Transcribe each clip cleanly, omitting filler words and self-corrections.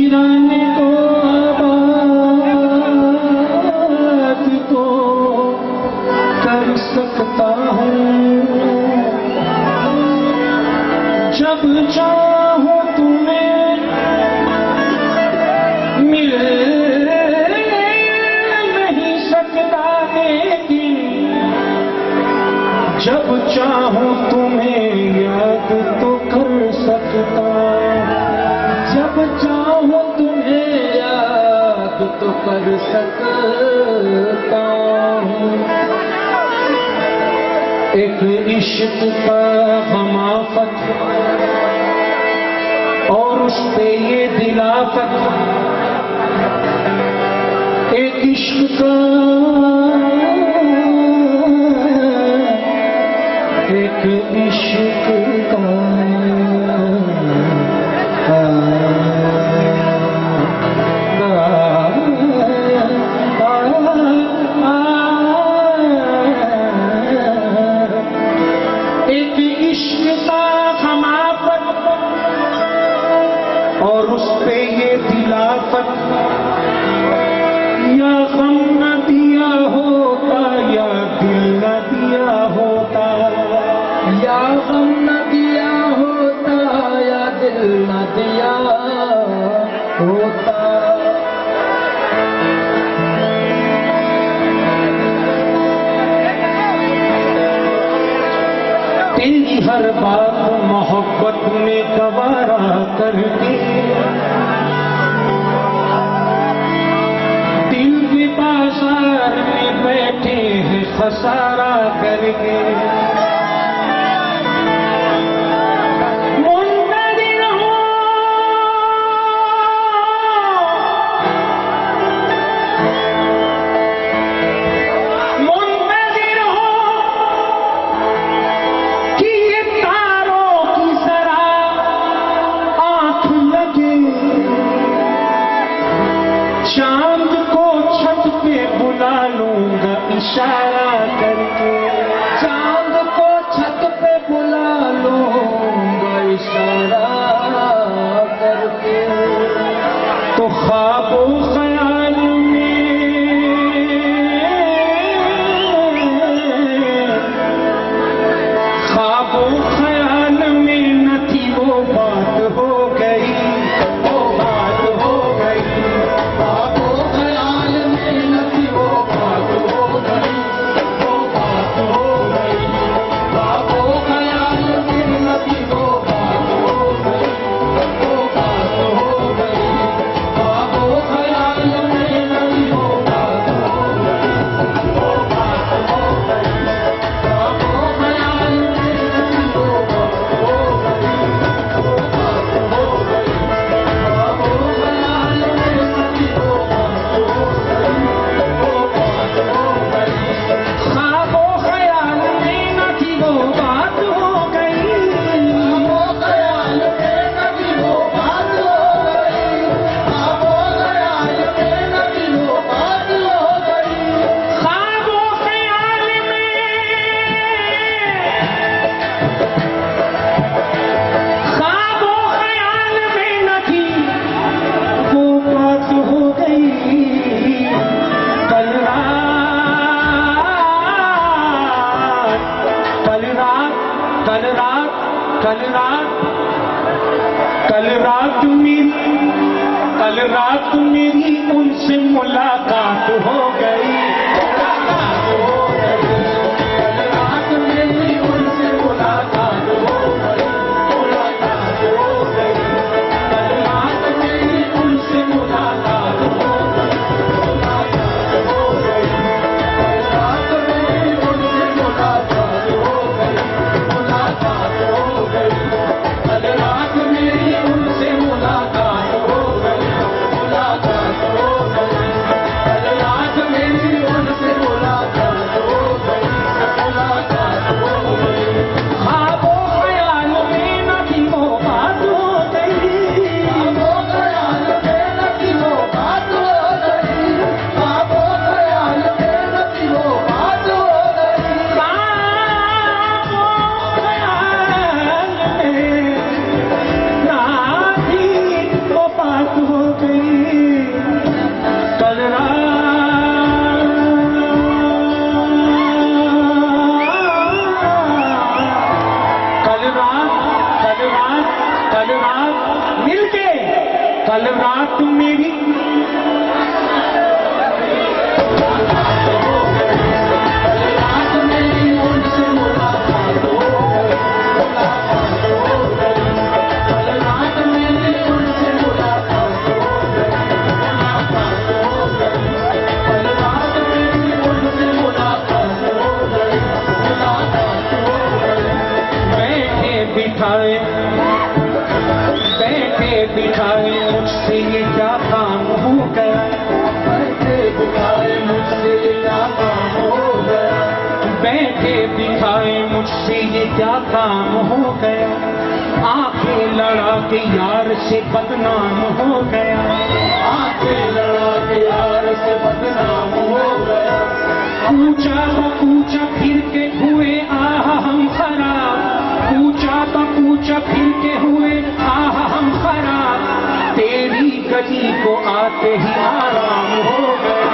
वीराने को आबाद तो कर सकता हूँ, जब चाहूँ तुम्हें मिल नहीं सकता, लेकिन जब चाहूँ तुम्हें याद तो कर सकता, जब चाहूँ तुम्हें याद तो कर सकता हूँ। एक इश्क का गमाफत और उस पे ये दिलाफत, एक इश्क का एक इश्क का एक इश्क का खमाफत और उस पे ये दिलाफत, या गम न दिया होता या दिल न दिया होता, या गम न दिया होता या दिल न दिया होता। तेरी हर बात मोहब्बत में गवारा करके, दिल के बाजार में बैठे हैं खसारा करके। चांद को छत पे बुला लूंगा इशारा करके, चांद को छत पे बुला लूंगा इशारा करके। तो ख्वाबो ख्याल में, ख्वाबो ख्याल में न थी वो बात हो गई, वो बात हो गई। कल रात मेरी उनसे मुलाकात हो गई, मुलाकात हो गई। कल रात मेरी उनसे मुलाकात हो गई, मुलाकात हो गई। कल रात मेरी उनसे मुलाकात हो गई, मुलाकात हो गई। कल रात मेरी उनसे मुलाकात हो गई, मुलाकात हो गई। कल रात मेरी उनसे मुलाकात हो गई, मुलाकात हो गई। कल रात कल रात मेरी बैठे बिठाए मुझसे ये क्या काम हो गया, बैठे बिठाए मुझसे ये क्या काम हो गया, बैठे बिठाए मुझसे ये क्या काम हो गया, आंखें लड़ा के यार से बदनाम हो गया, आंखें लड़ा के यार से बदनाम हो गया, पूछा तो पूछा फिर के हुए आह हम खराब, पूछा तो पूछा फिर के हुए आह हम खराब, तेरी गली को आते ही आराम हो गया,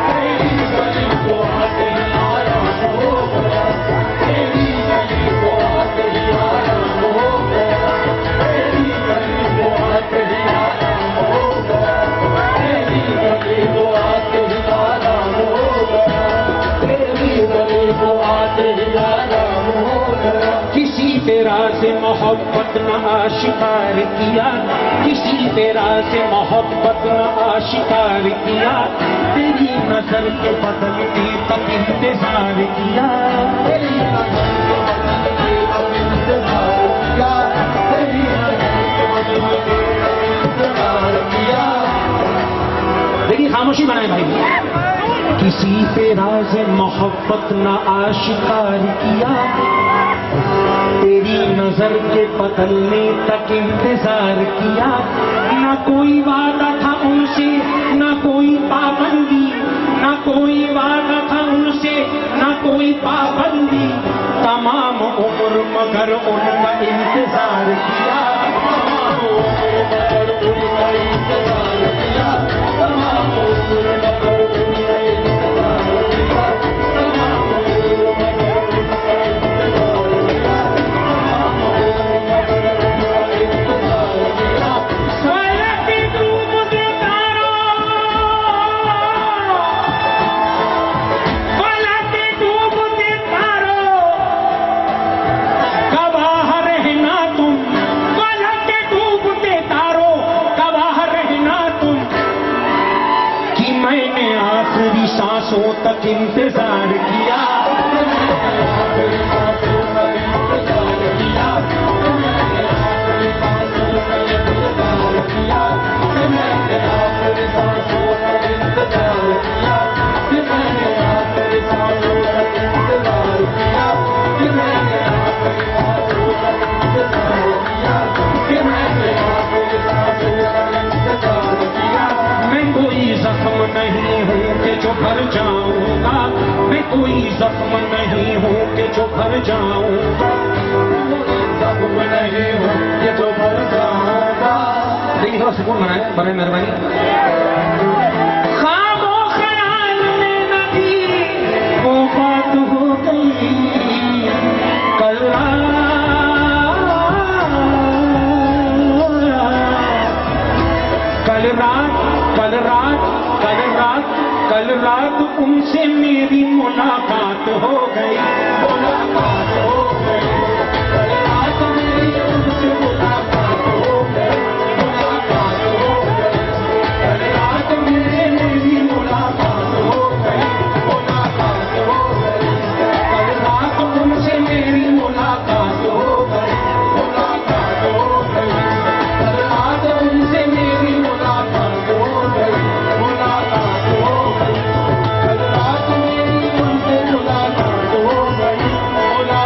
तेरी गली को आते ही आराम हो गया, तेरी गली को आते ही आराम हो गया, तेरी गली को आते ही आराम हो गया, तेरी गली को आते ही आराम हो गया, तेरी गली को आते ही आराम हो गया। किसी तेरा से मोहब्बत न आशिकार किया, किसी तेरा से मोहब्बत न आशिकार किया, तेरी नजर के बदलने तक इंतजार किया, तेरी नजर के बदलने तक इंतजार किया, तेरी नजर के बदलने तक इंतजार किया। देखिए खामोशी बनाए भाई। किसी तेरा से मोहब्बत न आशिकार किया, तेरी नजर के बदलने तक इंतजार किया, ना कोई वादा था उनसे ना कोई पाबंदी, ना कोई वादा था उनसे ना कोई पाबंदी, तमाम उम्र मगर उनका इंतजार किया, तमाम उम्र मगर उनका इंतजार किया, तमाम उम्र मगर उनका इंतजार किया, तमाम उम्र मगर उनका इंतजार किया, तमाम उम्र मगर उनका इंतजार किया। स्वयं डूबते तारों, पलटे डूबते तारों, गवाह रहना तुम, पलटे डूबते तारों, गवाह रहना तुम, कि मैंने आखिरी सांसों तक इंतजार किया, आखिरी सांसों तक इंतजार किया, मैंने आखिरी सांसों तक इंतजार किया, मैंने आखिरी सांसों तक इंतजार किया, मैंने आखिरी सांसों तक इंतजार किया, मैंने आखिरी सांसों तक इंतजार किया, मैंने आखिरी सांसों तक इंतजार किया। मैं कोई जख्म नहीं हूँ कि जो भर जाऊंगा, मैं कोई जख्म नहीं हूँ कि जो भर जाऊंगा, कोई जख्म नहीं हूँ कि जो भर जाऊंगा। देखिए थोड़ा सुकून बनाए, बड़े मेहरबानी। ख्वाबो ख्याल में नबी वो बात हो गई, कल रात उनसे मेरी मुलाकात हो गई, मुलाकात हो गई, कल रात मेरी उनसे मुलाकात हो गई, मुलाकात हो गई, कल रात मेरी मुलाकात हो गई, मुलाकात हो गई, कल रात उनसे मेरी मुलाकात हो गई, मुलाकात हो गई, कल रात उनसे मेरी मुलाकात हो गई, मुलाकात हो गई, कल रात मेरी उनसे मुलाकात हो गई, मुलाकात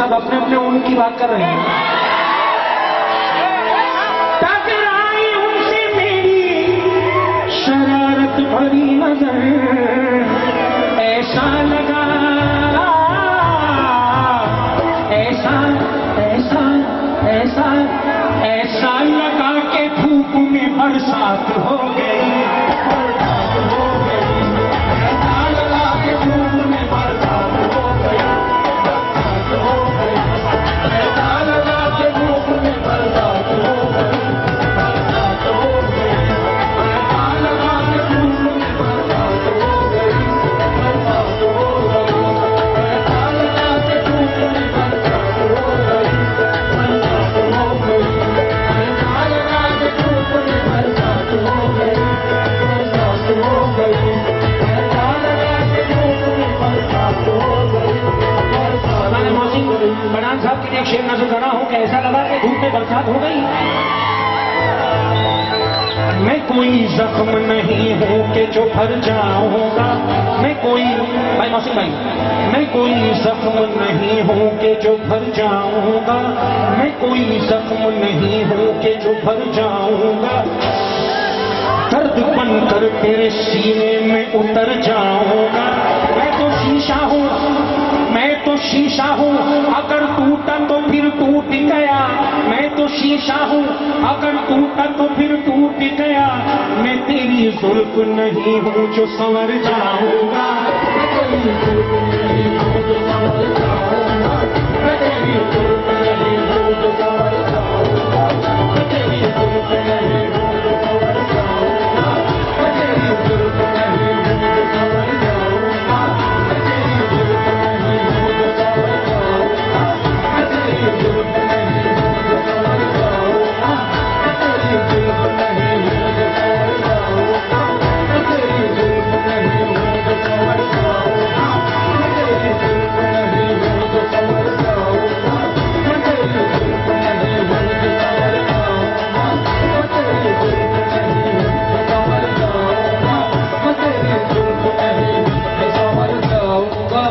सब अपने अपने उनकी बात कर रहे हैं। टकराई उनसे मेरी शरारत भरी नजर, ऐसा लगा ऐसा ऐसा ऐसा ऐसा लगा के धूप में बरसात हो गई, बरसात हो गई, ऐसा लगा के धूप में बरसात हो गई, बरसात हो गई, ऐसा लगा के धूप में बरसात हो गई, बरसात हो गई, ऐसा लगा के धूप में बरसात हो गई, बरसात हो गई, ऐसा लगा के धूप में बरसात हो गई, बरसात हो गई, ऐसा लगा के धूप में बरसात हो गई, बरसात हो गई, ऐसा लगा के धूप में बरसात हो गई, बरसात हो गई। बड़ान साहब के लिए एक शेर नजर गढ़ा हूं कि ऐसा लगा कि धूप में बरसात हो गई। मैं कोई जख्म नहीं हूं कि जो भर जाऊंगा, मैं कोई भाई मौसी भाई, मैं कोई जख्म नहीं हूं कि जो भर जाऊंगा, मैं कोई जख्म नहीं हूं कि जो भर जाऊंगा, दर्द बनकर तेरे सीने में उतर जाऊंगा। मैं तो शीशा हूं, मैं तो शीशा हूं, अगर टूटा तो फिर टूट गया, मैं तो शीशा हूं, अगर टूटा तो फिर टूट गया, मैं तेरी जुल्फ नहीं हूं जो संवर जाऊंगा, मैं तेरी जुल्फ नहीं हूं जो संवर जाऊंगा, मैं तेरी जुल्फ नहीं हूं जो संवर जाऊंगा, मैं तेरी जुल्फ नहीं हूं जो संवर जाऊंगा, मैं तेरी जुल्फ नहीं हूं जो संवर जाऊंगा, मैं तेरी जुल्फ नहीं हूं जो संवर जाऊंगा, मैं तेरी जुल्फ नहीं हूं जो संवर जाऊंगा, मैं तेरी जुल्फ नहीं हूं जो संवर जाऊंगा, मैं तेरी जुल्फ नहीं हूं जो संवर जाऊंगा, मैं तेरी जुल्फ नहीं हूं जो संवर जाऊंगा, मैं तेरी जुल्फ नहीं हूं जो संवर जाऊंगा, मैं तेरी जुल्फ नहीं हूं जो संवर जाऊंगा, मैं तेरी जुल्फ नहीं हूं जो संवर जाऊंगा।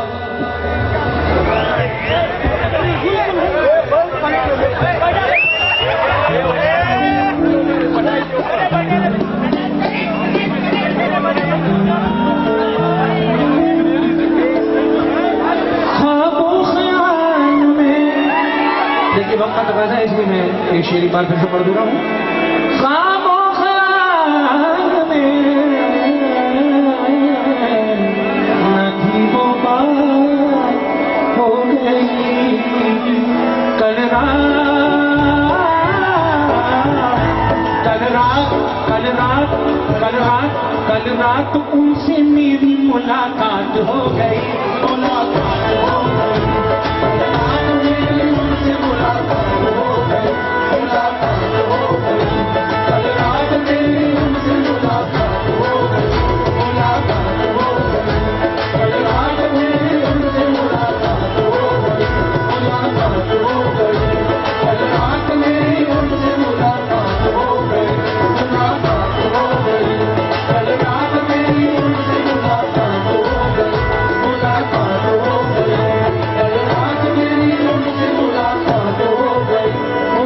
ख्वाबों ख्याल में, देखिए वक्त का तकाजा है इसलिए मैं एक शेर एक बार फिर से पढ़ दूँ रहा हूँ। ख्वाबों ख्याल में न थी वो बात हो गई, कल रात कल रात कल रात कल रात कल रात उनसे मेरी मुलाकात हो गई, मुलाकात हो गई, कल रात मेरी उनसे मुलाकात हो गई, मुलाकात हो गई, कल रात मेरी उनसे मुलाकात हो गई, मुलाकात हो गई, कल रात मेरी उनसे मुलाकात हो गई, मुलाकात हो गई, कल रात मेरी उनसे मुलाकात हो गई, मुलाकात हो गई, कल रात मेरी उनसे मुलाकात हो गई, मुलाकात हो गई, कल रात मेरी उनसे मुलाकात हो गई।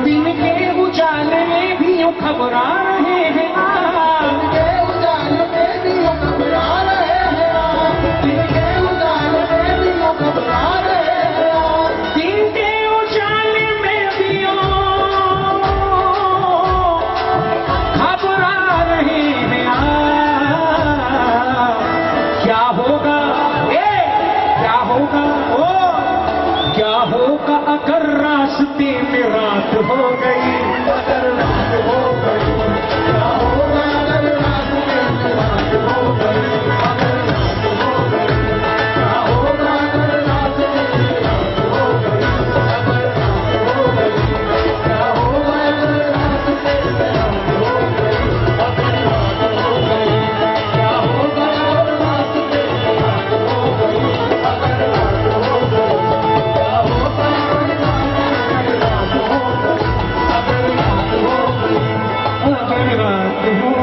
दिन के उजाले में भी यूं घबरा रहे हैं आप, दिन के उजाले में भी यूं घबरा रहे हैं आप, दिन के उजाले में भी यूं घबरा रहे हैं आप, दिन के उजाले में भी यूं घबरा रहे हैं आप। क्या होगा क्या होगा क्या होगा अगर रास्ते में रात हो गई, अगर रात हो गई, क्या होगा अगर रास्ते में रात हो गई, अगर रात हो गई, क्या होगा अगर रास्ते में रात हो गई, अगर रात हो गई, क्या होगा अगर रास्ते में रात हो गई, अगर रात हो गई, क्या होगा अगर रास्ते में रात हो गई, अगर रात हो गई, क्या होगा अगर रात हो गई, अगर रात हो गई, अगर रात हो